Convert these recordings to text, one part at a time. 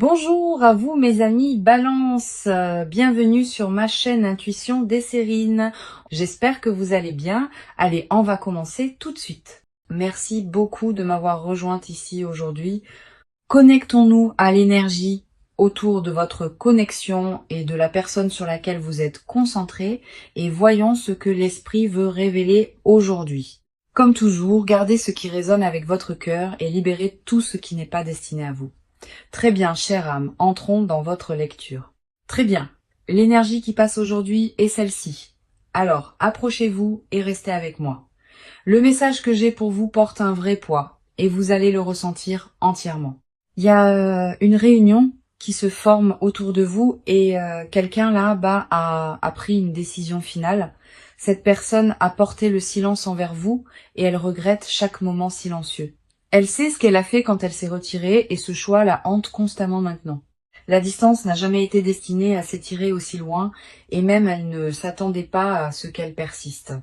Bonjour à vous mes amis Balance, bienvenue sur ma chaîne Intuition Desserine. J'espère que vous allez bien. Allez, on va commencer tout de suite. Merci beaucoup de m'avoir rejointe ici aujourd'hui. Connectons-nous à l'énergie autour de votre connexion et de la personne sur laquelle vous êtes concentré et voyons ce que l'esprit veut révéler aujourd'hui. Comme toujours, gardez ce qui résonne avec votre cœur et libérez tout ce qui n'est pas destiné à vous. Très bien, chère âme, entrons dans votre lecture. Très bien, l'énergie qui passe aujourd'hui est celle-ci. Alors, approchez-vous et restez avec moi. Le message que j'ai pour vous porte un vrai poids et vous allez le ressentir entièrement. Il y a une réunion qui se forme autour de vous et quelqu'un là-bas a pris une décision finale. Cette personne a porté le silence envers vous et elle regrette chaque moment silencieux. Elle sait ce qu'elle a fait quand elle s'est retirée et ce choix la hante constamment maintenant. La distance n'a jamais été destinée à s'étirer aussi loin et même elle ne s'attendait pas à ce qu'elle persiste.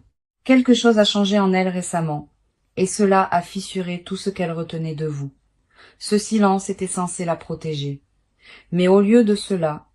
Quelque chose a changé en elle récemment et cela a fissuré tout ce qu'elle retenait de vous. Ce silence était censé la protéger. Mais au lieu de cela,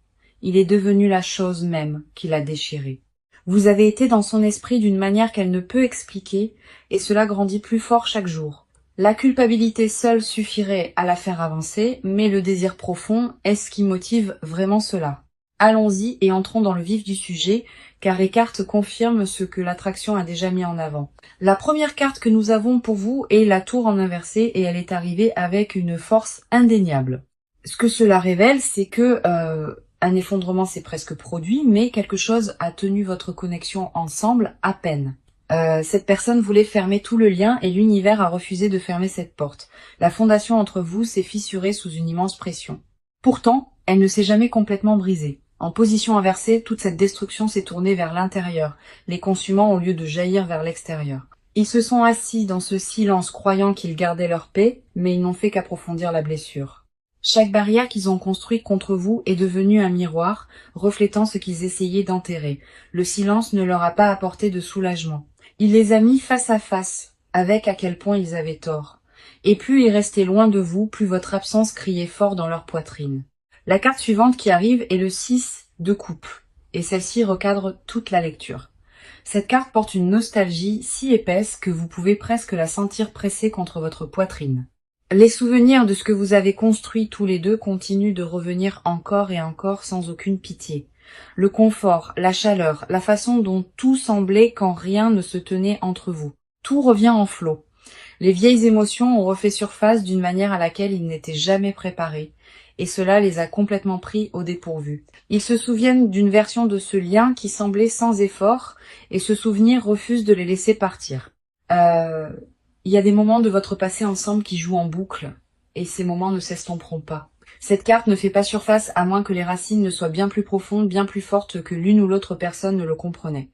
il est devenu la chose même qui l'a déchirée. Vous avez été dans son esprit d'une manière qu'elle ne peut expliquer et cela grandit plus fort chaque jour. La culpabilité seule suffirait à la faire avancer, mais le désir profond est ce qui motive vraiment cela. Allons-y et entrons dans le vif du sujet, car les cartes confirment ce que l'attraction a déjà mis en avant. La première carte que nous avons pour vous est la tour en inversé et elle est arrivée avec une force indéniable. Ce que cela révèle, c'est que un effondrement s'est presque produit, mais quelque chose a tenu votre connexion ensemble à peine. Cette personne voulait fermer tout le lien et l'univers a refusé de fermer cette porte. La fondation entre vous s'est fissurée sous une immense pression. Pourtant, elle ne s'est jamais complètement brisée. En position inversée, toute cette destruction s'est tournée vers l'intérieur, les consumant au lieu de jaillir vers l'extérieur. Ils se sont assis dans ce silence croyant qu'ils gardaient leur paix, mais ils n'ont fait qu'approfondir la blessure. Chaque barrière qu'ils ont construite contre vous est devenue un miroir, reflétant ce qu'ils essayaient d'enterrer. Le silence ne leur a pas apporté de soulagement. Il les a mis face à face, avec à quel point ils avaient tort. Et plus ils restaient loin de vous, plus votre absence criait fort dans leur poitrine. La carte suivante qui arrive est le 6 de coupe, et celle-ci recadre toute la lecture. Cette carte porte une nostalgie si épaisse que vous pouvez presque la sentir pressée contre votre poitrine. Les souvenirs de ce que vous avez construit tous les deux continuent de revenir encore et encore sans aucune pitié. Le confort, la chaleur, la façon dont tout semblait quand rien ne se tenait entre vous. Tout revient en flot. Les vieilles émotions ont refait surface d'une manière à laquelle ils n'étaient jamais préparés, et cela les a complètement pris au dépourvu. Ils se souviennent d'une version de ce lien qui semblait sans effort, et ce souvenir refuse de les laisser partir. Il y a des moments de votre passé ensemble qui jouent en boucle, et ces moments ne s'estomperont pas. Cette carte ne fait pas surface à moins que les racines ne soient bien plus profondes, bien plus fortes que l'une ou l'autre personne ne le comprenait.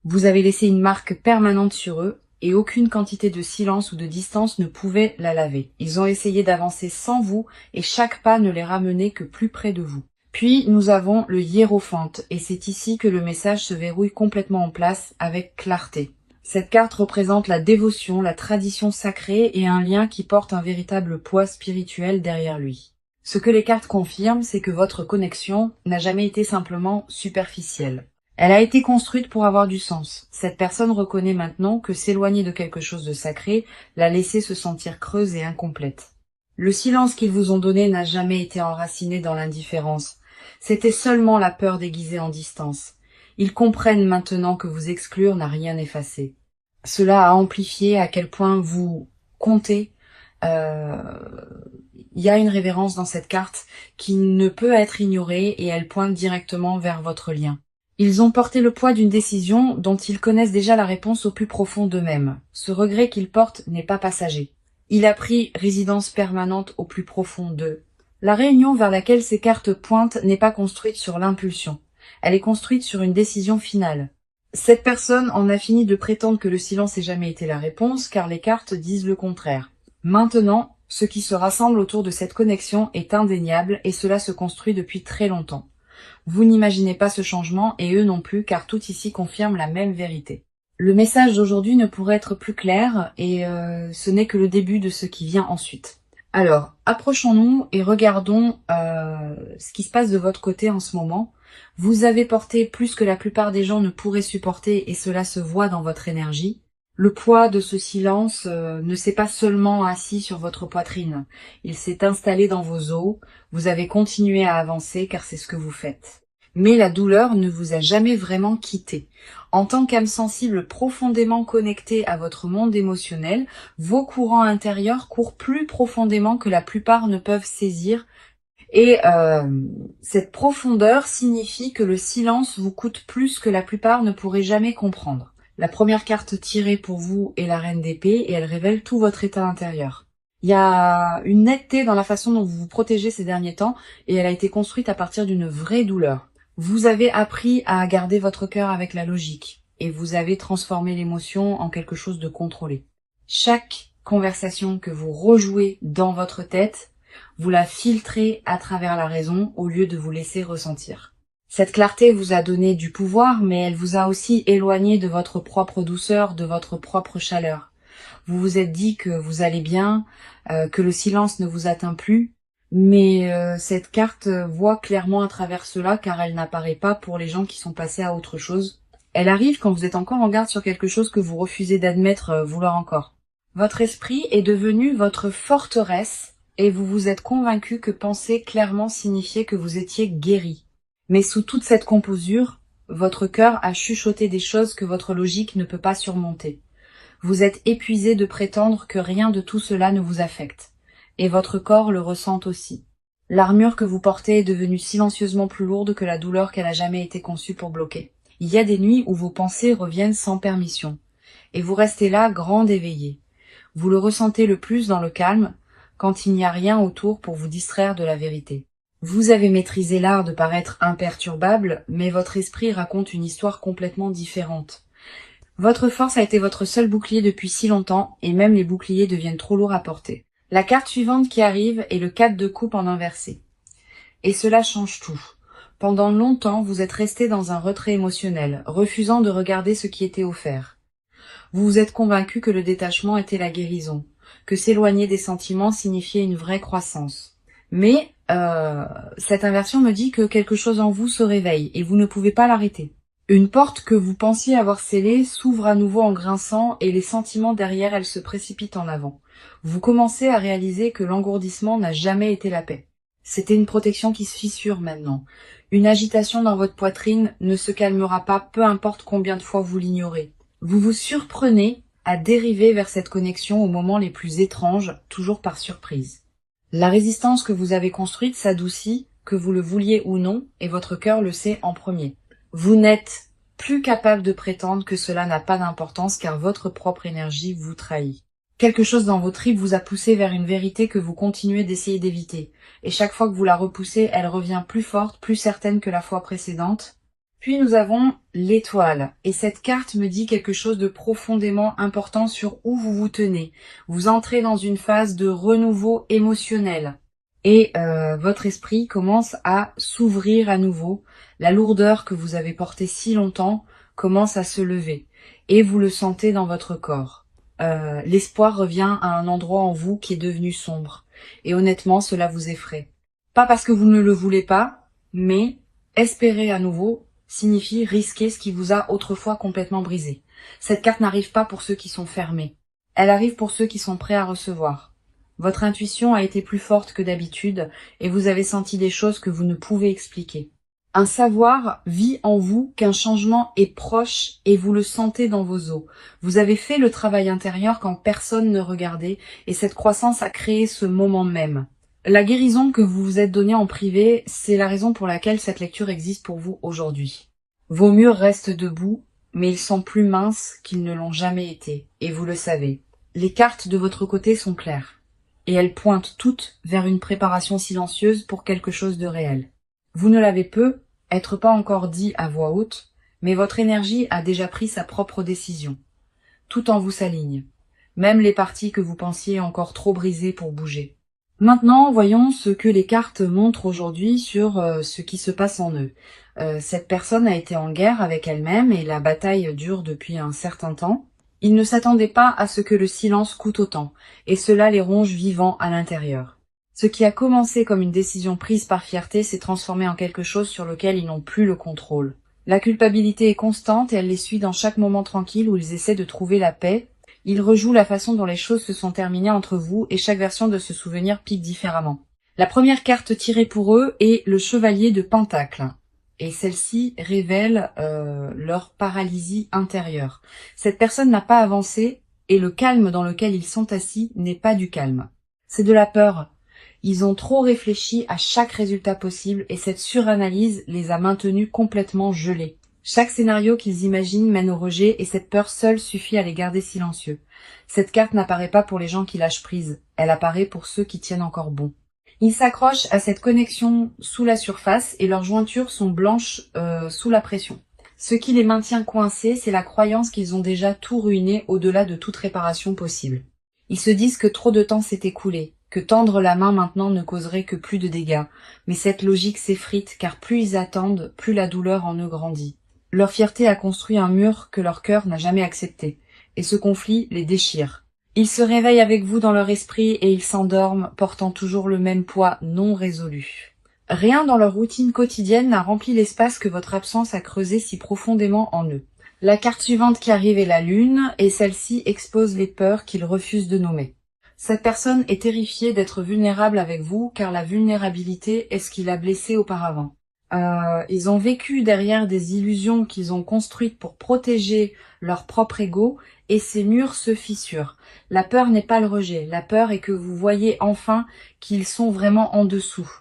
Vous avez laissé une marque permanente sur eux, et aucune quantité de silence ou de distance ne pouvait la laver. Ils ont essayé d'avancer sans vous, et chaque pas ne les ramenait que plus près de vous. Puis nous avons le hiérophante, et c'est ici que le message se verrouille complètement en place avec clarté. Cette carte représente la dévotion, la tradition sacrée et un lien qui porte un véritable poids spirituel derrière lui. Ce que les cartes confirment, c'est que votre connexion n'a jamais été simplement superficielle. Elle a été construite pour avoir du sens. Cette personne reconnaît maintenant que s'éloigner de quelque chose de sacré l'a laissé se sentir creuse et incomplète. Le silence qu'ils vous ont donné n'a jamais été enraciné dans l'indifférence. C'était seulement la peur déguisée en distance. Ils comprennent maintenant que vous exclure n'a rien effacé. Cela a amplifié à quel point vous comptez. Il y a une révérence dans cette carte qui ne peut être ignorée et elle pointe directement vers votre lien. Ils ont porté le poids d'une décision dont ils connaissent déjà la réponse au plus profond d'eux-mêmes. Ce regret qu'ils portent n'est pas passager. Il a pris résidence permanente au plus profond d'eux. La réunion vers laquelle ces cartes pointent n'est pas construite sur l'impulsion. Elle est construite sur une décision finale. Cette personne en a fini de prétendre que le silence n'ait jamais été la réponse, car les cartes disent le contraire. Maintenant, ce qui se rassemble autour de cette connexion est indéniable et cela se construit depuis très longtemps. Vous n'imaginez pas ce changement et eux non plus, car tout ici confirme la même vérité. Le message d'aujourd'hui ne pourrait être plus clair et ce n'est que le début de ce qui vient ensuite. Alors, approchons-nous et regardons ce qui se passe de votre côté en ce moment. Vous avez porté plus que la plupart des gens ne pourraient supporter et cela se voit dans votre énergie. Le poids de ce silence ne s'est pas seulement assis sur votre poitrine, il s'est installé dans vos os, vous avez continué à avancer car c'est ce que vous faites. Mais la douleur ne vous a jamais vraiment quitté. En tant qu'âme sensible profondément connectée à votre monde émotionnel, vos courants intérieurs courent plus profondément que la plupart ne peuvent saisir et cette profondeur signifie que le silence vous coûte plus que la plupart ne pourraient jamais comprendre. La première carte tirée pour vous est la reine d'épée et elle révèle tout votre état intérieur. Il y a une netteté dans la façon dont vous vous protégez ces derniers temps et elle a été construite à partir d'une vraie douleur. Vous avez appris à garder votre cœur avec la logique et vous avez transformé l'émotion en quelque chose de contrôlé. Chaque conversation que vous rejouez dans votre tête, vous la filtrez à travers la raison au lieu de vous laisser ressentir. Cette clarté vous a donné du pouvoir, mais elle vous a aussi éloigné de votre propre douceur, de votre propre chaleur. Vous vous êtes dit que vous allez bien, que le silence ne vous atteint plus, mais cette carte voit clairement à travers cela car elle n'apparaît pas pour les gens qui sont passés à autre chose. Elle arrive quand vous êtes encore en garde sur quelque chose que vous refusez d'admettre vouloir encore. Votre esprit est devenu votre forteresse et vous vous êtes convaincu que penser clairement signifiait que vous étiez guéri. Mais sous toute cette composure, votre cœur a chuchoté des choses que votre logique ne peut pas surmonter. Vous êtes épuisé de prétendre que rien de tout cela ne vous affecte. Et votre corps le ressent aussi. L'armure que vous portez est devenue silencieusement plus lourde que la douleur qu'elle a jamais été conçue pour bloquer. Il y a des nuits où vos pensées reviennent sans permission. Et vous restez là, grande éveillée. Vous le ressentez le plus dans le calme, quand il n'y a rien autour pour vous distraire de la vérité. Vous avez maîtrisé l'art de paraître imperturbable, mais votre esprit raconte une histoire complètement différente. Votre force a été votre seul bouclier depuis si longtemps, et même les boucliers deviennent trop lourds à porter. La carte suivante qui arrive est le 4 de coupe en inversé. Et cela change tout. Pendant longtemps, vous êtes resté dans un retrait émotionnel, refusant de regarder ce qui était offert. Vous vous êtes convaincu que le détachement était la guérison, que s'éloigner des sentiments signifiait une vraie croissance. Mais cette inversion me dit que quelque chose en vous se réveille et vous ne pouvez pas l'arrêter. Une porte que vous pensiez avoir scellée s'ouvre à nouveau en grinçant et les sentiments derrière elle se précipitent en avant. Vous commencez à réaliser que l'engourdissement n'a jamais été la paix. C'était une protection qui se fissure maintenant. Une agitation dans votre poitrine ne se calmera pas, peu importe combien de fois vous l'ignorez. Vous vous surprenez à dériver vers cette connexion aux moments les plus étranges, toujours par surprise. La résistance que vous avez construite s'adoucit, que vous le vouliez ou non, et votre cœur le sait en premier. Vous n'êtes plus capable de prétendre que cela n'a pas d'importance car votre propre énergie vous trahit. Quelque chose dans vos tripes vous a poussé vers une vérité que vous continuez d'essayer d'éviter. Et chaque fois que vous la repoussez, elle revient plus forte, plus certaine que la fois précédente. Puis nous avons l'étoile. Et cette carte me dit quelque chose de profondément important sur où vous vous tenez. Vous entrez dans une phase de renouveau émotionnel. Et votre esprit commence à s'ouvrir à nouveau. La lourdeur que vous avez portée si longtemps commence à se lever. Et vous le sentez dans votre corps. L'espoir revient à un endroit en vous qui est devenu sombre. Et honnêtement, cela vous effraie. Pas parce que vous ne le voulez pas, mais espérer à nouveau signifie risquer ce qui vous a autrefois complètement brisé. Cette carte n'arrive pas pour ceux qui sont fermés. Elle arrive pour ceux qui sont prêts à recevoir. Votre intuition a été plus forte que d'habitude et vous avez senti des choses que vous ne pouvez expliquer. Un savoir vit en vous qu'un changement est proche et vous le sentez dans vos os. Vous avez fait le travail intérieur quand personne ne regardait et cette croissance a créé ce moment même. La guérison que vous vous êtes donnée en privé, c'est la raison pour laquelle cette lecture existe pour vous aujourd'hui. Vos murs restent debout, mais ils sont plus minces qu'ils ne l'ont jamais été, et vous le savez. Les cartes de votre côté sont claires, et elles pointent toutes vers une préparation silencieuse pour quelque chose de réel. Vous ne l'avez peut-être pas encore dit à voix haute, mais votre énergie a déjà pris sa propre décision. Tout en vous s'aligne, même les parties que vous pensiez encore trop brisées pour bouger. Maintenant, voyons ce que les cartes montrent aujourd'hui sur ce qui se passe en eux. Cette personne a été en guerre avec elle-même et la bataille dure depuis un certain temps. Ils ne s'attendaient pas à ce que le silence coûte autant, et cela les ronge vivants à l'intérieur. Ce qui a commencé comme une décision prise par fierté s'est transformé en quelque chose sur lequel ils n'ont plus le contrôle. La culpabilité est constante et elle les suit dans chaque moment tranquille où ils essaient de trouver la paix. Ils rejouent la façon dont les choses se sont terminées entre vous et chaque version de ce souvenir pique différemment. La première carte tirée pour eux est le chevalier de Pentacle. Et celle-ci révèle leur paralysie intérieure. Cette personne n'a pas avancé et le calme dans lequel ils sont assis n'est pas du calme. C'est de la peur. Ils ont trop réfléchi à chaque résultat possible et cette suranalyse les a maintenus complètement gelés. Chaque scénario qu'ils imaginent mène au rejet et cette peur seule suffit à les garder silencieux. Cette carte n'apparaît pas pour les gens qui lâchent prise, elle apparaît pour ceux qui tiennent encore bon. Ils s'accrochent à cette connexion sous la surface et leurs jointures sont blanches sous la pression. Ce qui les maintient coincés, c'est la croyance qu'ils ont déjà tout ruiné au-delà de toute réparation possible. Ils se disent que trop de temps s'est écoulé, que tendre la main maintenant ne causerait que plus de dégâts, mais cette logique s'effrite car plus ils attendent, plus la douleur en eux grandit. Leur fierté a construit un mur que leur cœur n'a jamais accepté, et ce conflit les déchire. Ils se réveillent avec vous dans leur esprit et ils s'endorment, portant toujours le même poids non résolu. Rien dans leur routine quotidienne n'a rempli l'espace que votre absence a creusé si profondément en eux. La carte suivante qui arrive est la lune, et celle-ci expose les peurs qu'ils refusent de nommer. Cette personne est terrifiée d'être vulnérable avec vous, car la vulnérabilité est ce qui l'a blessé auparavant. Ils ont vécu derrière des illusions qu'ils ont construites pour protéger leur propre ego, et ces murs se fissurent. La peur n'est pas le rejet, la peur est que vous voyez enfin qu'ils sont vraiment en dessous.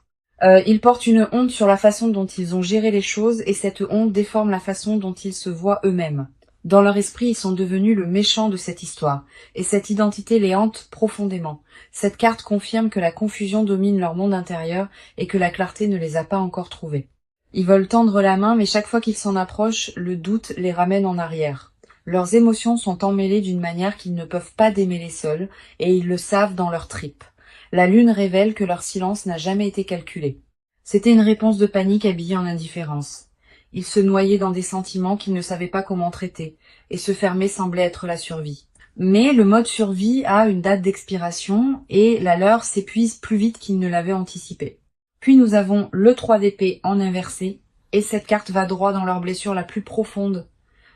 Ils portent une honte sur la façon dont ils ont géré les choses, et cette honte déforme la façon dont ils se voient eux-mêmes. Dans leur esprit, ils sont devenus le méchant de cette histoire, et cette identité les hante profondément. Cette carte confirme que la confusion domine leur monde intérieur, et que la clarté ne les a pas encore trouvés. Ils veulent tendre la main, mais chaque fois qu'ils s'en approchent, le doute les ramène en arrière. Leurs émotions sont emmêlées d'une manière qu'ils ne peuvent pas démêler seuls, et ils le savent dans leurs tripes. La lune révèle que leur silence n'a jamais été calculé. C'était une réponse de panique habillée en indifférence. Ils se noyaient dans des sentiments qu'ils ne savaient pas comment traiter, et se fermer semblait être la survie. Mais le mode survie a une date d'expiration, et la leur s'épuise plus vite qu'ils ne l'avaient anticipé. Puis nous avons le 3 d'épée en inversé, et cette carte va droit dans leur blessure la plus profonde,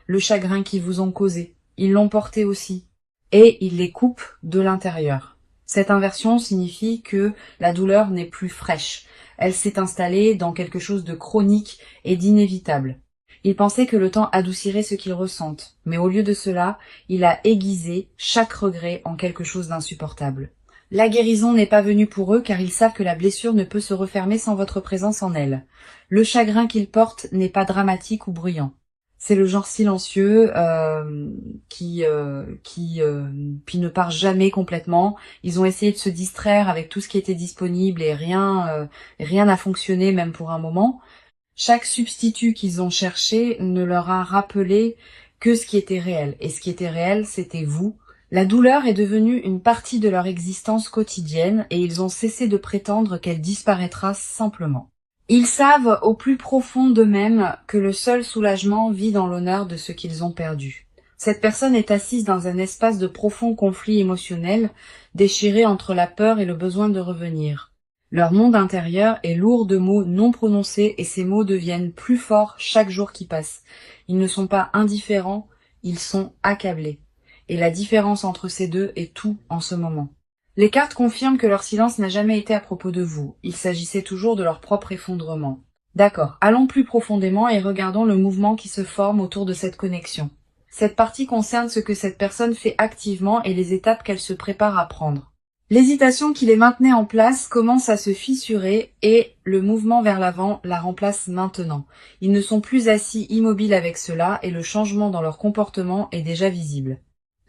le chagrin qu'ils vous ont causé. Ils l'ont porté aussi, et ils les coupent de l'intérieur. Cette inversion signifie que la douleur n'est plus fraîche. Elle s'est installée dans quelque chose de chronique et d'inévitable. Ils pensaient que le temps adoucirait ce qu'ils ressentent, mais au lieu de cela, il a aiguisé chaque regret en quelque chose d'insupportable. La guérison n'est pas venue pour eux car ils savent que la blessure ne peut se refermer sans votre présence en elle. Le chagrin qu'ils portent n'est pas dramatique ou bruyant. C'est le genre silencieux qui ne part jamais complètement. Ils ont essayé de se distraire avec tout ce qui était disponible et rien n'a fonctionné même pour un moment. Chaque substitut qu'ils ont cherché ne leur a rappelé que ce qui était réel. Et ce qui était réel, c'était vous. La douleur est devenue une partie de leur existence quotidienne et ils ont cessé de prétendre qu'elle disparaîtra simplement. Ils savent au plus profond d'eux-mêmes que le seul soulagement vit dans l'honneur de ce qu'ils ont perdu. Cette personne est assise dans un espace de profond conflit émotionnel, déchiré entre la peur et le besoin de revenir. Leur monde intérieur est lourd de mots non prononcés et ces mots deviennent plus forts chaque jour qui passe. Ils ne sont pas indifférents, ils sont accablés. Et la différence entre ces deux est tout en ce moment. Les cartes confirment que leur silence n'a jamais été à propos de vous. Il s'agissait toujours de leur propre effondrement. D'accord, allons plus profondément et regardons le mouvement qui se forme autour de cette connexion. Cette partie concerne ce que cette personne fait activement et les étapes qu'elle se prépare à prendre. L'hésitation qui les maintenait en place commence à se fissurer et le mouvement vers l'avant la remplace maintenant. Ils ne sont plus assis immobiles avec cela et le changement dans leur comportement est déjà visible.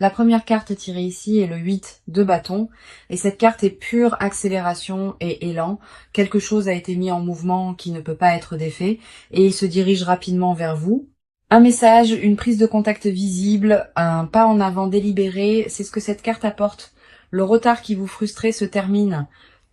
La première carte tirée ici est le 8 de bâton, et cette carte est pure accélération et élan. Quelque chose a été mis en mouvement qui ne peut pas être défait, et il se dirige rapidement vers vous. Un message, une prise de contact visible, un pas en avant délibéré, c'est ce que cette carte apporte. Le retard qui vous frustrait se termine,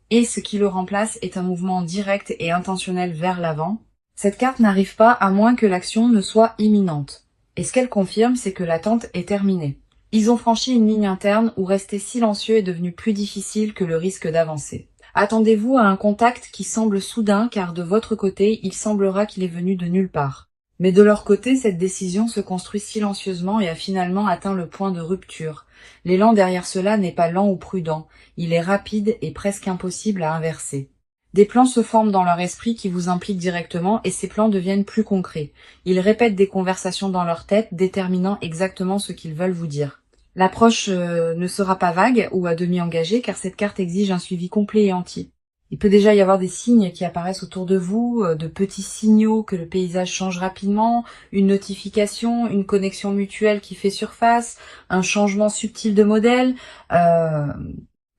et ce qui le remplace est un mouvement direct et intentionnel vers l'avant. Cette carte n'arrive pas à moins que l'action ne soit imminente. Et ce qu'elle confirme, c'est que l'attente est terminée. Ils ont franchi une ligne interne où rester silencieux est devenu plus difficile que le risque d'avancer. Attendez-vous à un contact qui semble soudain car de votre côté, il semblera qu'il est venu de nulle part. Mais de leur côté, cette décision se construit silencieusement et a finalement atteint le point de rupture. L'élan derrière cela n'est pas lent ou prudent, il est rapide et presque impossible à inverser. Des plans se forment dans leur esprit qui vous impliquent directement et ces plans deviennent plus concrets. Ils répètent des conversations dans leur tête, déterminant exactement ce qu'ils veulent vous dire. L'approche ne sera pas vague ou à demi engagée car cette carte exige un suivi complet et entier. Il peut déjà y avoir des signes qui apparaissent autour de vous, de petits signaux que le paysage change rapidement, une notification, une connexion mutuelle qui fait surface, un changement subtil de modèle.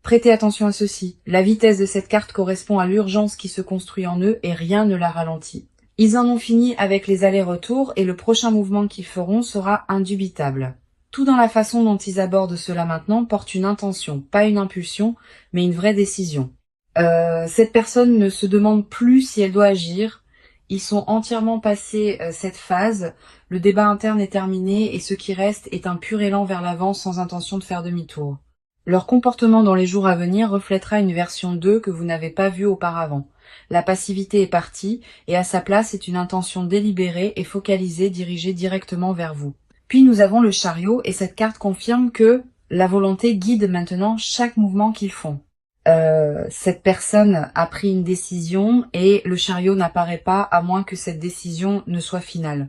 Prêtez attention à ceci. La vitesse de cette carte correspond à l'urgence qui se construit en eux et rien ne la ralentit. Ils en ont fini avec les allers-retours et le prochain mouvement qu'ils feront sera indubitable. Tout dans la façon dont ils abordent cela maintenant porte une intention, pas une impulsion, mais une vraie décision. Cette personne ne se demande plus si elle doit agir. Ils sont entièrement passés cette phase. Le débat interne est terminé et ce qui reste est un pur élan vers l'avant sans intention de faire demi-tour. Leur comportement dans les jours à venir reflètera une version d'eux que vous n'avez pas vue auparavant. La passivité est partie et à sa place est une intention délibérée et focalisée dirigée directement vers vous. Puis nous avons le chariot et cette carte confirme que la volonté guide maintenant chaque mouvement qu'ils font. Cette personne a pris une décision et le chariot n'apparaît pas à moins que cette décision ne soit finale.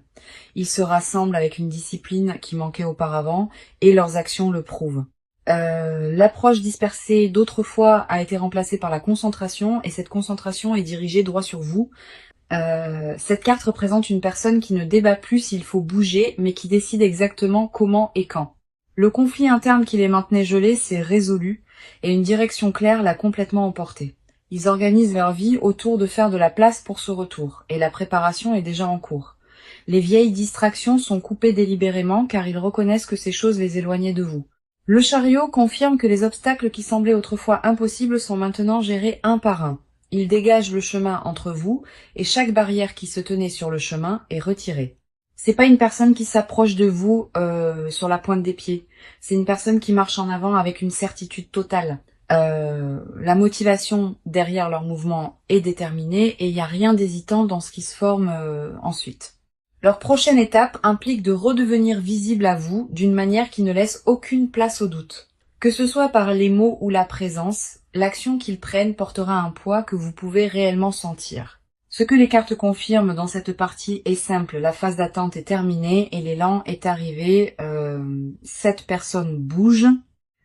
Ils se rassemblent avec une discipline qui manquait auparavant et leurs actions le prouvent. L'approche dispersée d'autrefois a été remplacée par la concentration et cette concentration est dirigée droit sur vous. Cette carte représente une personne qui ne débat plus s'il faut bouger mais qui décide exactement comment et quand. Le conflit interne qui les maintenait gelés s'est résolu et une direction claire l'a complètement emporté. Ils organisent leur vie autour de faire de la place pour ce retour, et la préparation est déjà en cours. Les vieilles distractions sont coupées délibérément car ils reconnaissent que ces choses les éloignaient de vous. Le chariot confirme que les obstacles qui semblaient autrefois impossibles sont maintenant gérés un par un. Il dégage le chemin entre vous et chaque barrière qui se tenait sur le chemin est retirée. C'est pas une personne qui s'approche de vous sur la pointe des pieds. C'est une personne qui marche en avant avec une certitude totale. La motivation derrière leur mouvement est déterminée et il n'y a rien d'hésitant dans ce qui se forme ensuite. Leur prochaine étape implique de redevenir visible à vous d'une manière qui ne laisse aucune place au doute. Que ce soit par les mots ou la présence, l'action qu'ils prennent portera un poids que vous pouvez réellement sentir. Ce que les cartes confirment dans cette partie est simple, la phase d'attente est terminée et l'élan est arrivé, cette personne bouge.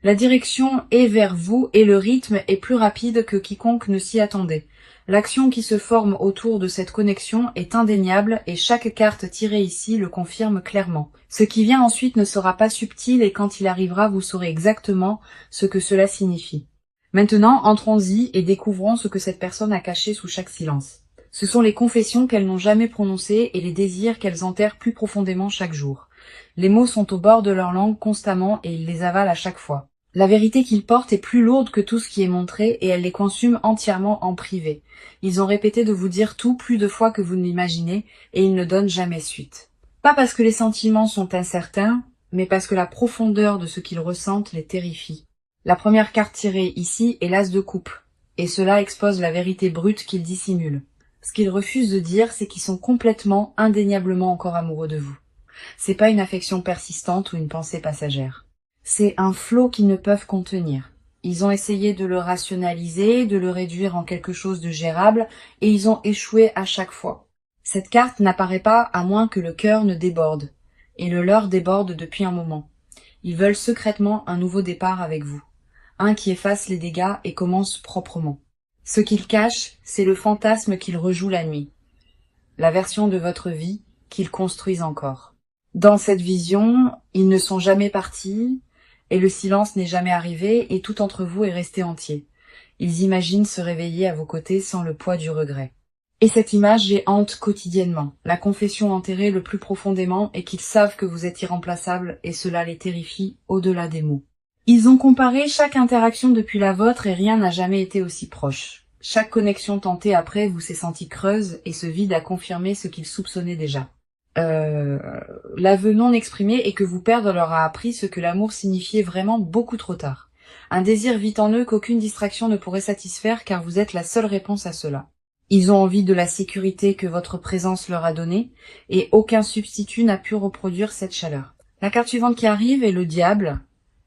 La direction est vers vous et le rythme est plus rapide que quiconque ne s'y attendait. L'action qui se forme autour de cette connexion est indéniable et chaque carte tirée ici le confirme clairement. Ce qui vient ensuite ne sera pas subtil et quand il arrivera, vous saurez exactement ce que cela signifie. Maintenant, entrons-y et découvrons ce que cette personne a caché sous chaque silence. Ce sont les confessions qu'elles n'ont jamais prononcées et les désirs qu'elles enterrent plus profondément chaque jour. Les mots sont au bord de leur langue constamment et ils les avalent à chaque fois. La vérité qu'ils portent est plus lourde que tout ce qui est montré et elles les consument entièrement en privé. Ils ont répété de vous dire tout plus de fois que vous ne l'imaginez et ils ne donnent jamais suite. Pas parce que les sentiments sont incertains, mais parce que la profondeur de ce qu'ils ressentent les terrifie. La première carte tirée ici est l'as de coupe, et cela expose la vérité brute qu'ils dissimulent. Ce qu'ils refusent de dire, c'est qu'ils sont complètement, indéniablement encore amoureux de vous. C'est pas une affection persistante ou une pensée passagère. C'est un flot qu'ils ne peuvent contenir. Ils ont essayé de le rationaliser, de le réduire en quelque chose de gérable, et ils ont échoué à chaque fois. Cette carte n'apparaît pas à moins que le cœur ne déborde, et le leur déborde depuis un moment. Ils veulent secrètement un nouveau départ avec vous, un qui efface les dégâts et commence proprement. Ce qu'ils cachent, c'est le fantasme qu'ils rejouent la nuit, la version de votre vie qu'ils construisent encore. Dans cette vision, ils ne sont jamais partis, et le silence n'est jamais arrivé, et tout entre vous est resté entier. Ils imaginent se réveiller à vos côtés sans le poids du regret. Et cette image les hante quotidiennement, la confession enterrée le plus profondément et qu'ils savent que vous êtes irremplaçable et cela les terrifie au-delà des mots. Ils ont comparé chaque interaction depuis la vôtre et rien n'a jamais été aussi proche. Chaque connexion tentée après vous s'est sentie creuse et ce vide a confirmé ce qu'ils soupçonnaient déjà. l'aveu non exprimé et que vous perdre leur a appris ce que l'amour signifiait vraiment beaucoup trop tard. Un désir vit en eux qu'aucune distraction ne pourrait satisfaire car vous êtes la seule réponse à cela. Ils ont envie de la sécurité que votre présence leur a donnée et aucun substitut n'a pu reproduire cette chaleur. La carte suivante qui arrive est le diable,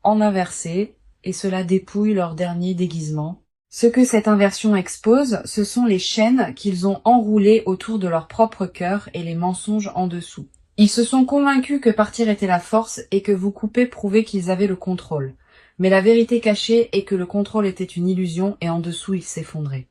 en inversé, et cela dépouille leur dernier déguisement. Ce que cette inversion expose, ce sont les chaînes qu'ils ont enroulées autour de leur propre cœur et les mensonges en dessous. Ils se sont convaincus que partir était la force et que vous couper prouvait qu'ils avaient le contrôle. Mais la vérité cachée est que le contrôle était une illusion et en dessous ils s'effondraient.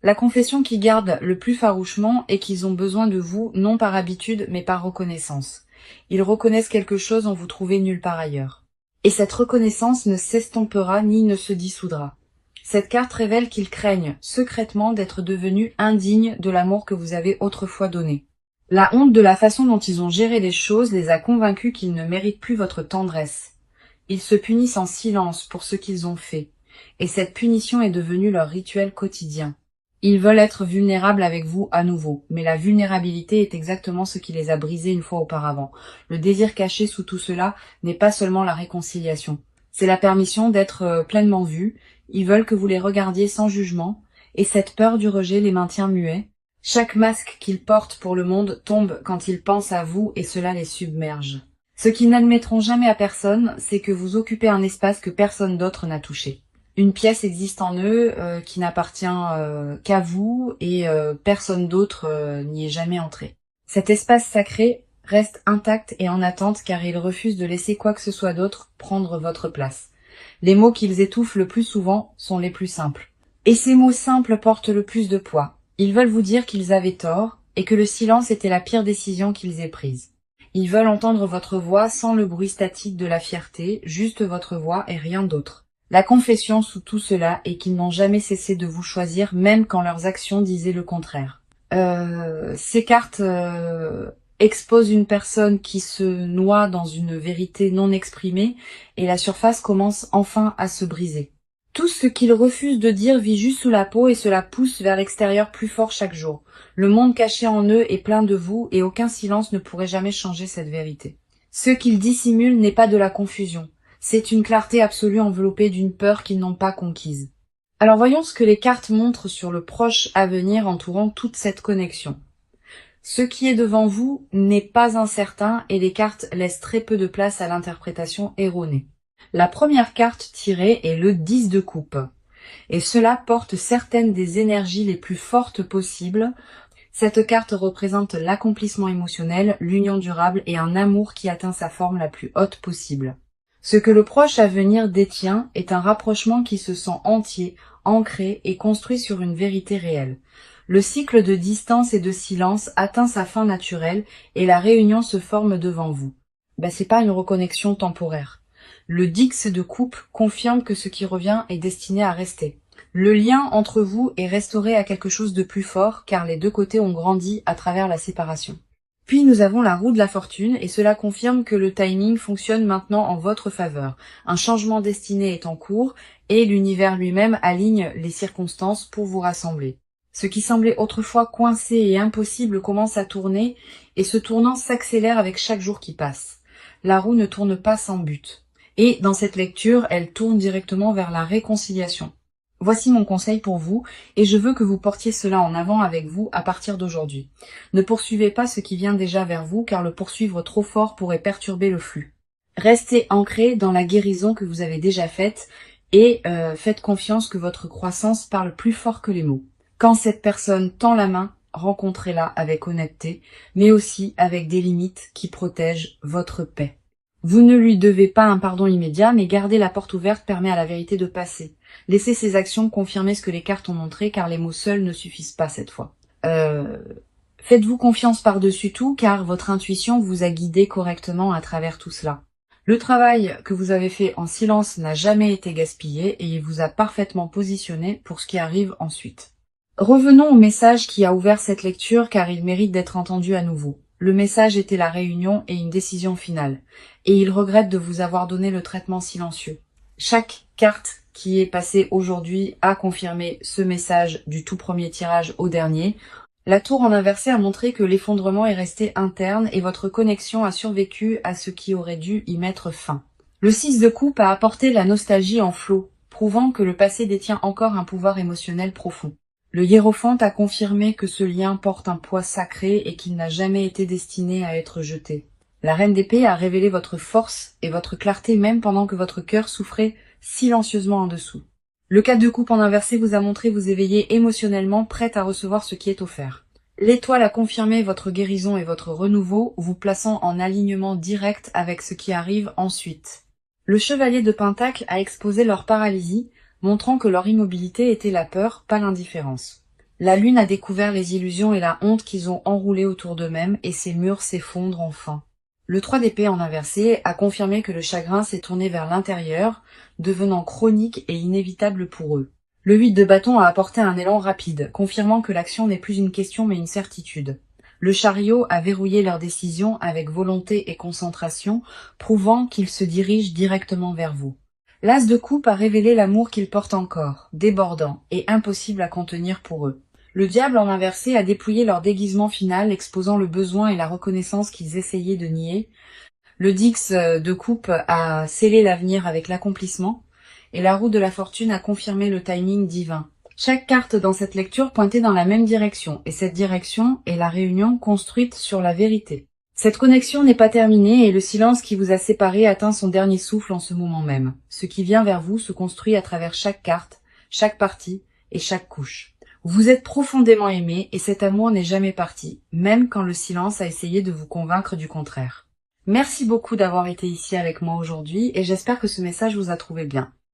La confession qui garde le plus farouchement est qu'ils ont besoin de vous, non par habitude, mais par reconnaissance. Ils reconnaissent quelque chose en vous trouvez nulle part ailleurs. Et cette reconnaissance ne s'estompera ni ne se dissoudra. Cette carte révèle qu'ils craignent secrètement d'être devenus indignes de l'amour que vous avez autrefois donné. La honte de la façon dont ils ont géré les choses les a convaincus qu'ils ne méritent plus votre tendresse. Ils se punissent en silence pour ce qu'ils ont fait, et cette punition est devenue leur rituel quotidien. Ils veulent être vulnérables avec vous à nouveau, mais la vulnérabilité est exactement ce qui les a brisés une fois auparavant. Le désir caché sous tout cela n'est pas seulement la réconciliation. C'est la permission d'être pleinement vus. Ils veulent que vous les regardiez sans jugement, et cette peur du rejet les maintient muets. Chaque masque qu'ils portent pour le monde tombe quand ils pensent à vous et cela les submerge. Ce qu'ils n'admettront jamais à personne, c'est que vous occupez un espace que personne d'autre n'a touché. Une pièce existe en eux qui n'appartient qu'à vous et personne d'autre n'y est jamais entré. Cet espace sacré reste intact et en attente car ils refusent de laisser quoi que ce soit d'autre prendre votre place. Les mots qu'ils étouffent le plus souvent sont les plus simples. Et ces mots simples portent le plus de poids. Ils veulent vous dire qu'ils avaient tort et que le silence était la pire décision qu'ils aient prise. Ils veulent entendre votre voix sans le bruit statique de la fierté, juste votre voix et rien d'autre. La confession sous tout cela est qu'ils n'ont jamais cessé de vous choisir, même quand leurs actions disaient le contraire. Ces cartes exposent une personne qui se noie dans une vérité non exprimée et la surface commence enfin à se briser. Tout ce qu'ils refusent de dire vit juste sous la peau et cela pousse vers l'extérieur plus fort chaque jour. Le monde caché en eux est plein de vous et aucun silence ne pourrait jamais changer cette vérité. Ce qu'ils dissimulent n'est pas de la confusion. C'est une clarté absolue enveloppée d'une peur qu'ils n'ont pas conquise. Alors voyons ce que les cartes montrent sur le proche avenir entourant toute cette connexion. Ce qui est devant vous n'est pas incertain et les cartes laissent très peu de place à l'interprétation erronée. La première carte tirée est le 10 de coupe, et cela porte certaines des énergies les plus fortes possibles. Cette carte représente l'accomplissement émotionnel, l'union durable et un amour qui atteint sa forme la plus haute possible. Ce que le proche à venir détient est un rapprochement qui se sent entier, ancré et construit sur une vérité réelle. Le cycle de distance et de silence atteint sa fin naturelle et la réunion se forme devant vous. C'est pas une reconnexion temporaire. Le Dix de coupe confirme que ce qui revient est destiné à rester. Le lien entre vous est restauré à quelque chose de plus fort car les deux côtés ont grandi à travers la séparation. Puis nous avons la roue de la fortune et cela confirme que le timing fonctionne maintenant en votre faveur. Un changement destiné est en cours et l'univers lui-même aligne les circonstances pour vous rassembler. Ce qui semblait autrefois coincé et impossible commence à tourner et ce tournant s'accélère avec chaque jour qui passe. La roue ne tourne pas sans but. Et dans cette lecture, elle tourne directement vers la réconciliation. Voici mon conseil pour vous, et je veux que vous portiez cela en avant avec vous à partir d'aujourd'hui. Ne poursuivez pas ce qui vient déjà vers vous, car le poursuivre trop fort pourrait perturber le flux. Restez ancré dans la guérison que vous avez déjà faite, et faites confiance que votre croissance parle plus fort que les mots. Quand cette personne tend la main, rencontrez-la avec honnêteté, mais aussi avec des limites qui protègent votre paix. Vous ne lui devez pas un pardon immédiat, mais garder la porte ouverte permet à la vérité de passer. Laissez ces actions confirmer ce que les cartes ont montré, car les mots seuls ne suffisent pas cette fois. Faites-vous confiance par-dessus tout, car votre intuition vous a guidé correctement à travers tout cela. Le travail que vous avez fait en silence n'a jamais été gaspillé et il vous a parfaitement positionné pour ce qui arrive ensuite. Revenons au message qui a ouvert cette lecture, car il mérite d'être entendu à nouveau. Le message était la réunion et une décision finale, et il regrette de vous avoir donné le traitement silencieux. Chaque carte qui est passée aujourd'hui a confirmé ce message du tout premier tirage au dernier. La tour en inversé a montré que l'effondrement est resté interne et votre connexion a survécu à ce qui aurait dû y mettre fin. Le 6 de coupe a apporté la nostalgie en flot, prouvant que le passé détient encore un pouvoir émotionnel profond. Le hiérophante a confirmé que ce lien porte un poids sacré et qu'il n'a jamais été destiné à être jeté. La reine d'épée a révélé votre force et votre clarté même pendant que votre cœur souffrait silencieusement en dessous. Le 4 de coupe en inversé vous a montré vous éveiller émotionnellement, prête à recevoir ce qui est offert. L'étoile a confirmé votre guérison et votre renouveau, vous plaçant en alignement direct avec ce qui arrive ensuite. Le chevalier de Pentacle a exposé leur paralysie, montrant que leur immobilité était la peur, pas l'indifférence. La lune a découvert les illusions et la honte qu'ils ont enroulées autour d'eux-mêmes et ces murs s'effondrent enfin. Le 3 d'épée en inversé a confirmé que le chagrin s'est tourné vers l'intérieur, devenant chronique et inévitable pour eux. Le 8 de bâton a apporté un élan rapide, confirmant que l'action n'est plus une question mais une certitude. Le chariot a verrouillé leur décision avec volonté et concentration, prouvant qu'ils se dirigent directement vers vous. L'as de coupe a révélé l'amour qu'ils portent encore, débordant et impossible à contenir pour eux. Le diable en inversé a dépouillé leur déguisement final, exposant le besoin et la reconnaissance qu'ils essayaient de nier. Le dix de coupe a scellé l'avenir avec l'accomplissement, et la roue de la fortune a confirmé le timing divin. Chaque carte dans cette lecture pointait dans la même direction, et cette direction est la réunion construite sur la vérité. Cette connexion n'est pas terminée et le silence qui vous a séparés atteint son dernier souffle en ce moment même. Ce qui vient vers vous se construit à travers chaque carte, chaque partie et chaque couche. Vous êtes profondément aimé et cet amour n'est jamais parti, même quand le silence a essayé de vous convaincre du contraire. Merci beaucoup d'avoir été ici avec moi aujourd'hui et j'espère que ce message vous a trouvé bien.